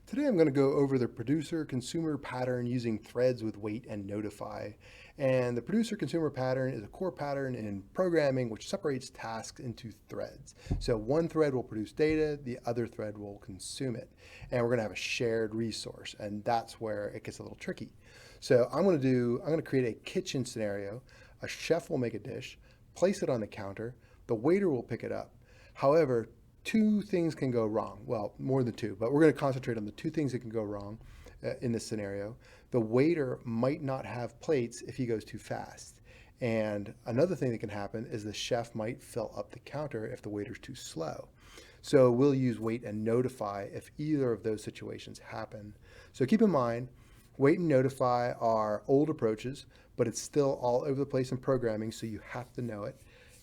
Today I'm going to go over the producer consumer pattern using threads with wait and notify. And the producer consumer pattern is a core pattern in programming which separates tasks into threads. So one thread will produce data, the other thread will consume it. And we're going to have a shared resource, and that's where it gets a little tricky. So I'm going to create a kitchen scenario. A chef will make a dish, place it on the counter, the waiter will pick it up. However, two things can go wrong. Well, more than two, but we're going to concentrate on the two things that can go wrong in this scenario. The waiter might not have plates if he goes too fast. And another thing that can happen is the chef might fill up the counter if the waiter's too slow. So we'll use wait and notify if either of those situations happen. So keep in mind, wait and notify are old approaches, but it's still all over the place in programming, so you have to know it.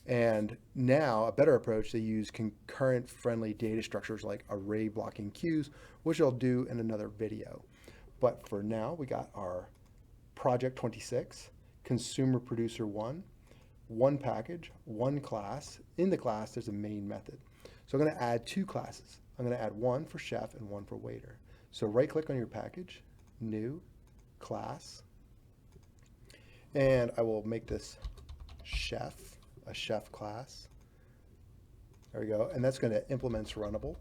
And now a better approach, they use concurrent friendly data structures like array blocking queues, which I'll do in another video. But for now, we got our project 26, consumer producer one package, one class. In the class, there's a main method. So I'm going to add two classes. I'm going to add one for chef and one for waiter. So right click on your package, new, class, and I will make this chef, a chef class. There we go. And that's going to implements runnable.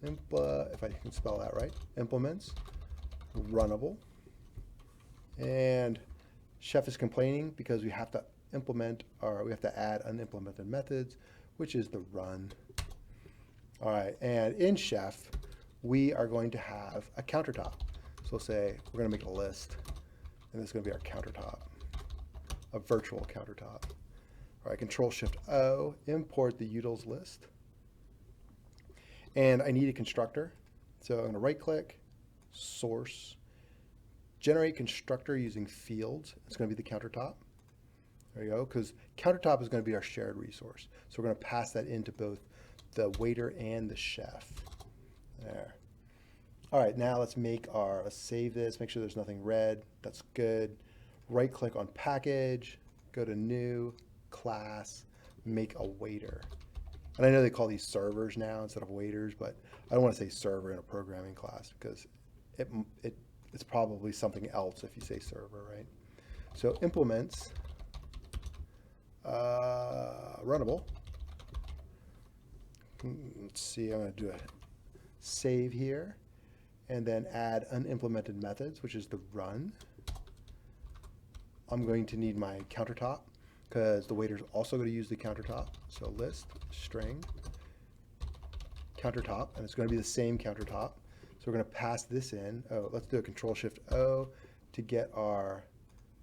If I can spell that right, implements runnable. And chef is complaining because we have to implement, or we have to add unimplemented methods, which is the run. All right, and in chef, we are going to have a countertop. So we'll say we're going to make a list, and this is going to be our countertop, a virtual countertop. All right, Control-Shift-O, import the utils list. And I need a constructor. So I'm going to right-click, source, generate constructor using fields. It's going to be the countertop. There you go, because countertop is going to be our shared resource. So we're going to pass that into both the waiter and the chef. There. All right, now let's save this, make sure there's nothing red. That's good. Right-click on package, go to new, class, make a waiter. And I know they call these servers now instead of waiters, but I don't want to say server in a programming class because it's probably something else if you say server, right? So implements runnable. Let's see, I'm going to do a save here and then add unimplemented methods, which is the run. I'm going to need my countertop because the waiter's also going to use the countertop. So list string countertop, and it's going to be the same countertop. So we're going to pass this in. Oh, let's do a Control-Shift-O to get our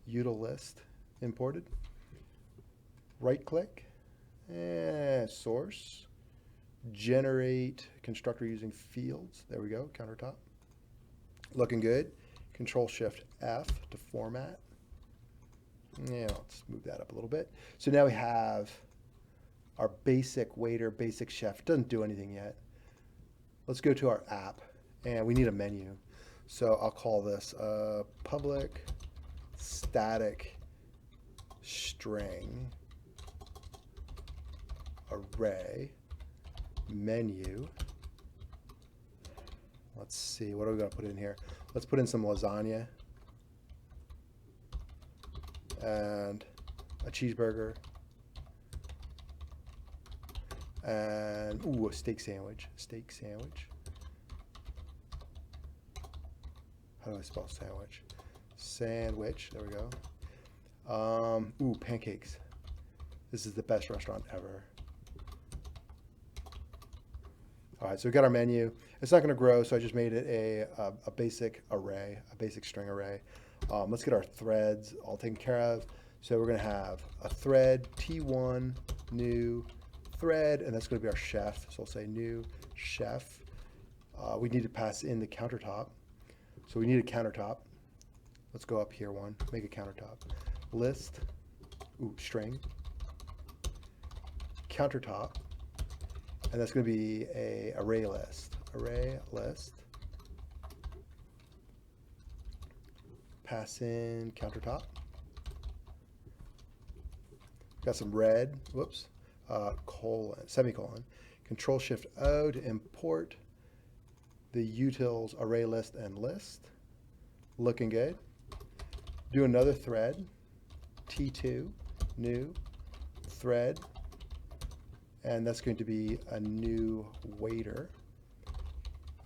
util list imported. Right click and source, generate constructor using fields. There we go, countertop. Looking good. Control-Shift-F to format. Yeah, let's move that up a little bit. So now we have our basic waiter, basic chef. It doesn't do anything yet. Let's go to our app, and we need a menu. So I'll call this public static string array menu. Let's see, what are we going to put in here? Let's put in some lasagna and a cheeseburger and a steak sandwich. How do I spell sandwich? Sandwich. There we go. Pancakes. This is the best restaurant ever. All right, so we got our menu. It's not going to grow, so I just made it a basic array, a basic string array. Let's get our threads all taken care of. So we're going to have a thread, T1, new thread, and that's going to be our chef. So I'll say new chef. We need to pass in the countertop. So we need a countertop. Let's go up here one, make a countertop. List, string, countertop, and that's going to be a array list. Pass in countertop. Got some red, semicolon. Control-Shift-O to import the utils array list and list. Looking good. Do another thread, T2, new, thread, and that's going to be a new waiter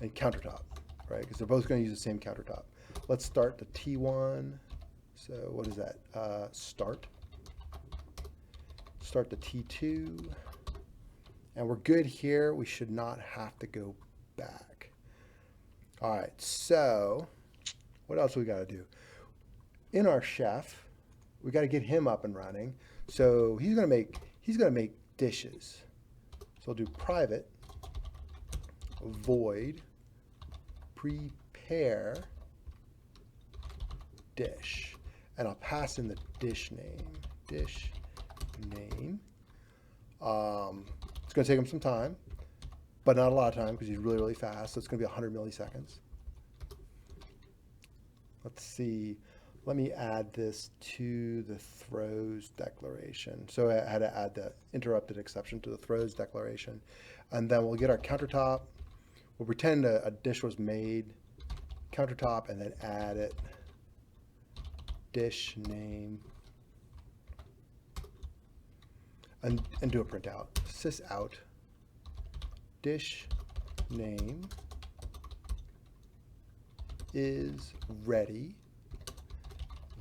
and countertop, right? Because they're both going to use the same countertop. Let's start the T1. So what is that? Start the T2. And we're good here. We should not have to go back. All right, so what else we got to do? In our chef, we got to get him up and running. So he's gonna make dishes. So I'll do private void prepare dish, and I'll pass in the dish name. Dish name. It's gonna take him some time, but not a lot of time because he's really, really fast. So it's gonna be 100 milliseconds. Let's see. Let me add this to the throws declaration. So I had to add the interrupted exception to the throws declaration. And then we'll get our countertop. We'll pretend a dish was made, countertop, and then add it. Dish name. And do a print out. Sys out. Dish name is ready.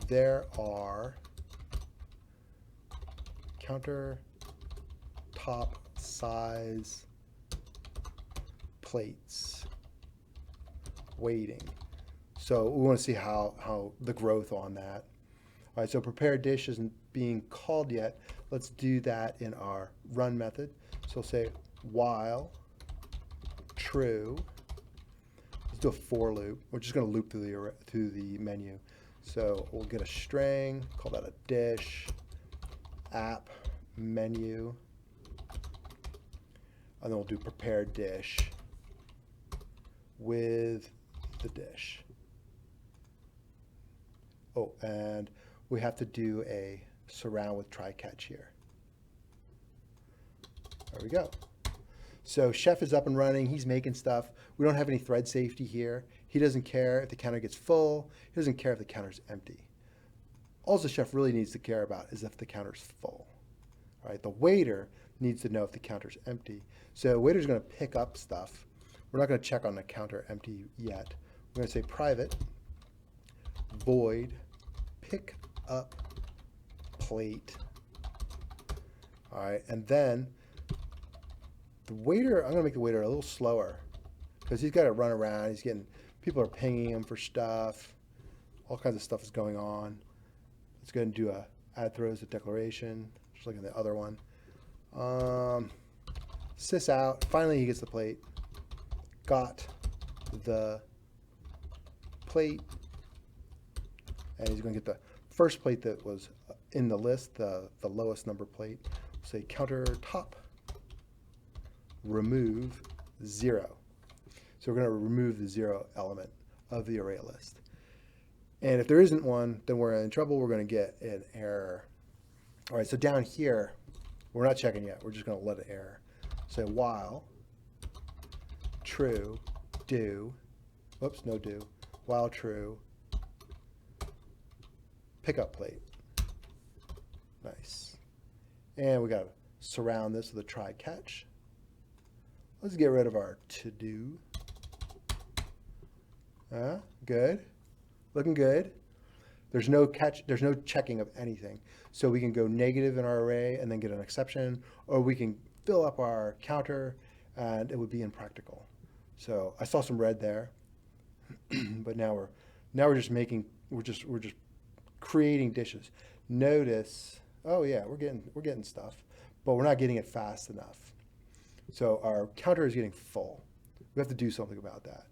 There are countertop size plates waiting. So we want to see how the growth on that. All right, so prepare dish isn't being called yet. Let's do that in our run method. So we'll say while true. Let's do a for loop. We're just going to loop through the menu. So we'll get a string, call that a dish, app, menu, and then we'll do prepare dish with the dish. Oh, and we have to do a surround with try catch here. There we go. So chef is up and running. He's making stuff. We don't have any thread safety here. He doesn't care if the counter gets full. He doesn't care if the counter's empty. All the chef really needs to care about is if the counter's full. All right, the waiter needs to know if the counter's empty. So waiter's going to pick up stuff. We're not going to check on the counter empty yet. We're going to say private void pick up plate. All right, and then the waiter, I'm going to make the waiter a little slower because he's got to run around. He's getting, people are pinging him for stuff. All kinds of stuff is going on. Let's go ahead and do a add throws to declaration, just like in the other one. Sys out. Finally, he gets the plate. Got the plate. And he's going to get the first plate that was in the list, the lowest number plate. Say countertop. Remove 0. So we're going to remove the 0 element of the array list. And if there isn't one, then we're in trouble. We're going to get an error. All right, so down here, we're not checking yet. We're just going to let it error. Say while true do, whoops, no do, while true, pickup plate. Nice. And we got to surround this with a try catch. Let's get rid of our to do. Good. Looking good. There's no catch, there's no checking of anything. So we can go negative in our array and then get an exception, or we can fill up our counter and it would be impractical. So I saw some red there, but now we're just making, we're just creating dishes. Notice, oh yeah, we're getting stuff, but we're not getting it fast enough. So our counter is getting full. We have to do something about that.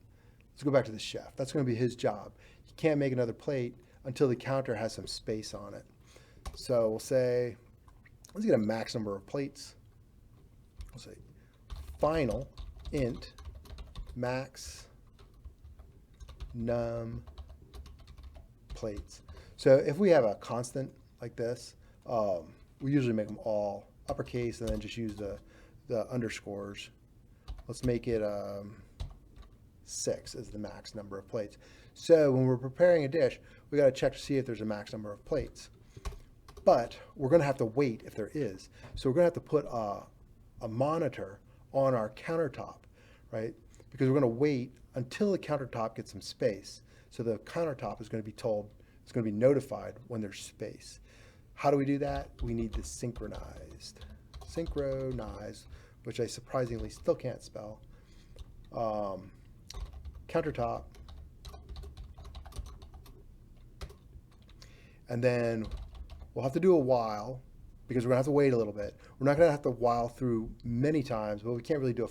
Let's go back to the chef. That's going to be his job. He can't make another plate until the counter has some space on it. So we'll say, let's get a max number of plates. We'll say final int max num plates. So if we have a constant like this, we usually make them all uppercase and then just use the underscores. Let's make it 6 is the max number of plates. So when we're preparing a dish, we got to check to see if there's a max number of plates. But we're going to have to wait if there is. So we're going to have to put a monitor on our countertop, right? Because we're going to wait until the countertop gets some space. So the countertop is going to be told, it's going to be notified when there's space. How do we do that? We need the synchronized, which I surprisingly still can't spell. Countertop. And then we'll have to do a while because we're gonna have to wait a little bit. We're not gonna have to while through many times, but we can't really do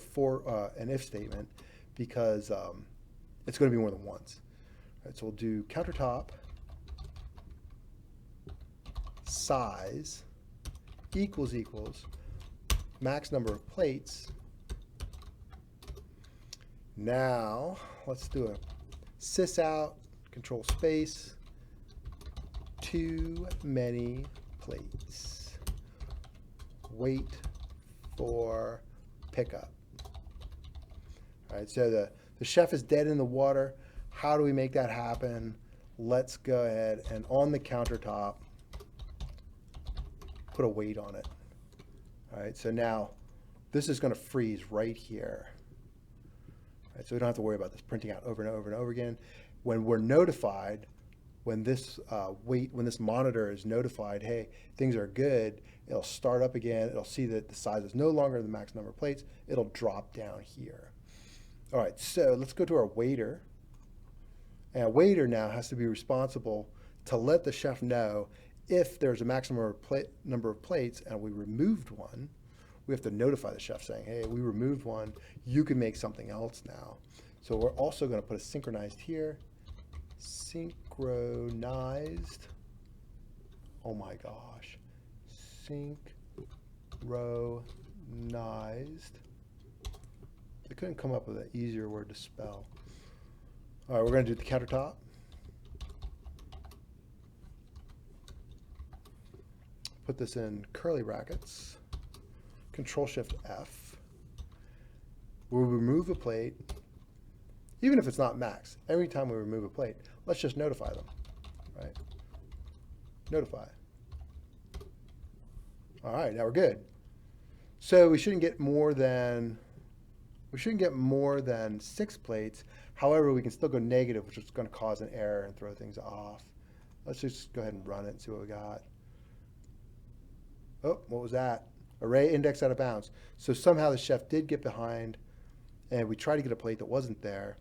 an if statement because it's gonna be more than once. All right, so we'll do countertop size equals max number of plates. Now let's do a sys out, control space, too many plates. Wait for pickup. All right, so the chef is dead in the water. How do we make that happen? Let's go ahead and on the countertop, put a wait on it. All right, so now this is going to freeze right here. All right, so we don't have to worry about this printing out over and over and over again. When we're notified, when this monitor is notified, hey, things are good, it'll start up again. It'll see that the size is no longer the max number of plates. It'll drop down here. All right, so let's go to our waiter. And a waiter now has to be responsible to let the chef know if there's a maximum number of plates and we removed one. We have to notify the chef saying, hey, we removed one. You can make something else now. So we're also going to put a synchronized here. Synchronized. Oh my gosh. Synchronized. I couldn't come up with an easier word to spell. All right, we're going to do the countertop. Put this in curly brackets. Control Shift F. We'll remove a plate, even if it's not max. Every time we remove a plate, let's just notify them, right? Notify. All right, now we're good. So we shouldn't get more than 6 plates. However, we can still go negative, which is going to cause an error and throw things off. Let's just go ahead and run it and see what we got. Oh, what was that? Array index out of bounds. So somehow the chef did get behind, and we tried to get a plate that wasn't there.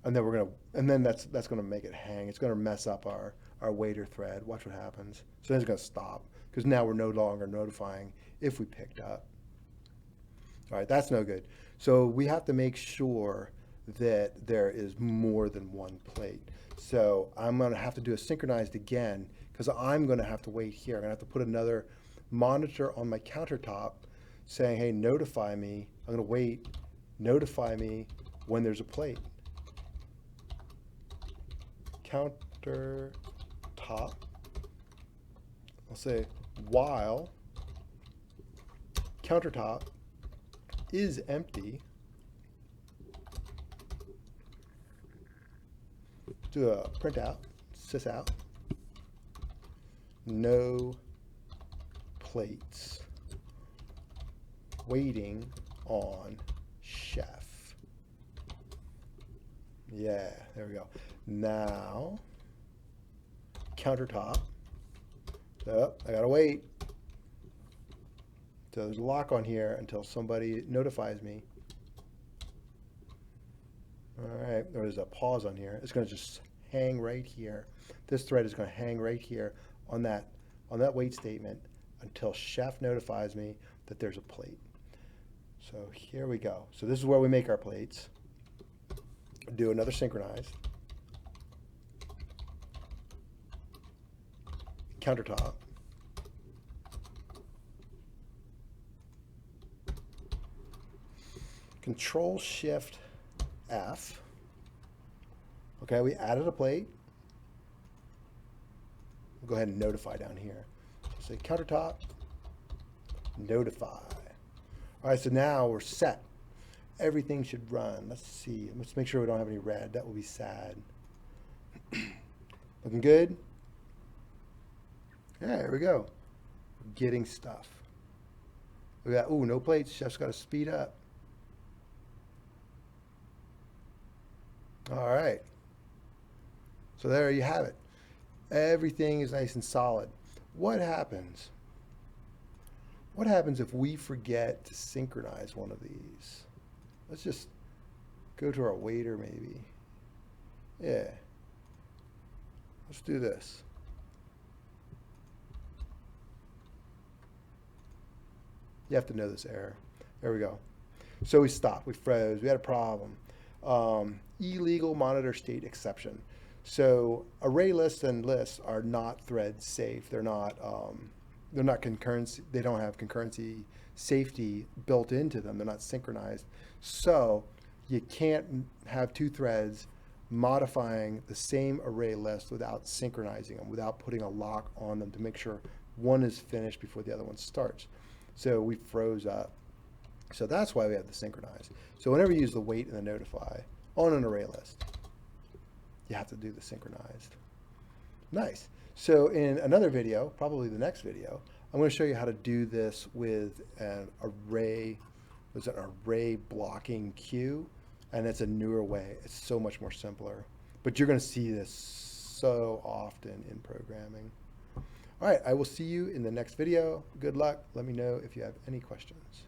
And then that's gonna make it hang. It's gonna mess up our waiter thread. Watch what happens. So then it's gonna stop because now we're no longer notifying if we picked up. All right, that's no good. So we have to make sure that there is more than one plate. So I'm gonna have to do a synchronized again because I'm gonna have to wait here. I'm gonna have to put another monitor on my countertop saying, hey, notify me. I'm gonna wait, notify me when there's a plate. Countertop, I'll say while countertop is empty. Do a print out, sys out, no plates, waiting on chef. Yeah, there we go. Now, countertop. Oh, I gotta wait. So there's a lock on here until somebody notifies me. All right, there's a pause on here. It's gonna just hang right here. This thread is gonna hang right here on that wait statement until chef notifies me that there's a plate. So here we go. So this is where we make our plates. Do another synchronized. Countertop. Control Shift F. Okay, we added a plate. We'll go ahead and notify down here. So say countertop, notify. All right, so now we're set. everything should run. Let's see. Let's make sure we don't have any red. That will be sad. Looking good? Yeah, there we go. Getting stuff. We got, ooh, no plates. Chef's got to speed up. All right. So there you have it. Everything is nice and solid. What happens? What happens if we forget to synchronize one of these? Let's just go to our waiter maybe. Yeah. Let's do this. You have to know this error. There we go. So we stopped, we froze, we had a problem. Illegal monitor state exception. So array lists and lists are not thread safe. They're not concurrency. They don't have concurrency safety built into them. They're not synchronized. So you can't have two threads modifying the same array list without synchronizing them, without putting a lock on them to make sure one is finished before the other one starts. So we froze up. So that's why we have the synchronize. So whenever you use the wait and the notify on an array list, you have to do the synchronized. Nice. So in another video, probably the next video, I'm going to show you how to do this with an array, blocking queue, and it's a newer way. It's so much more simpler. But you're going to see this so often in programming. All right, I will see you in the next video. Good luck. Let me know if you have any questions.